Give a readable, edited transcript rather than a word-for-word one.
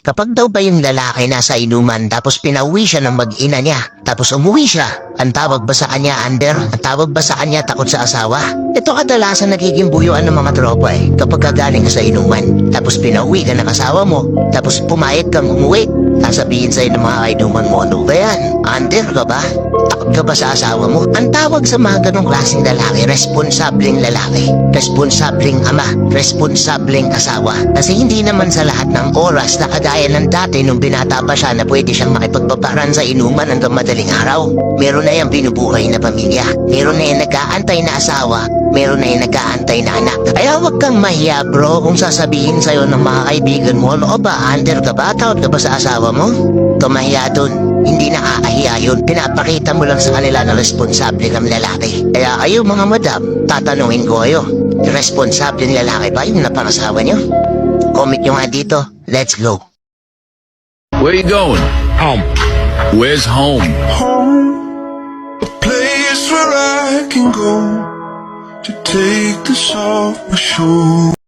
Kapag daw ba yung lalaki nasa inuman tapos pinauwi siya ng mag-ina niya, tapos umuwi siya, ang tawag ba sa kanya under? Ang tawag ba sa kanya takot sa asawa? Ito kadalasan nagiging buyuan ng mga tropa kapag kagaling ka sa inuman, tapos pinauwi ka ng asawa mo, tapos pumayag kang umuwi. Sasabihin sa'yo ng mga kainuman mo, ano ba yan? Under ka ba? Takot ka ba sa asawa mo? Ang tawag sa mga ganong klaseng lalaki, responsableng lalaki, responsableng ama, responsableng asawa. Kasi hindi naman sa lahat ng oras na kagaya ng dati nung binata pa siya na pwede siyang makipagbabaran sa inuman hanggang madaling araw. Meron na yung binubuhay na pamilya, meron na yung nag-aantay na asawa, meron na yung nag-aantay na anak. Kaya huwag kang mahiya bro kung sasabihin sa'yo ng mga kaibigan mo, ano ba, under ka ba? Takot ka ba sa asawa mo? Tumahiya dun. Hindi nakakahiya yun. Pinapakita mo lang sa kanila na responsable kang lalaki. Kaya kayo mga madam, tatanungin ko kayo, responsable ng lalaki ba yung napangasawa nyo? Comment nyo nga dito. Let's go. Where you going? Home. Where's home? Home, a place where I can go to take this off my shoulders.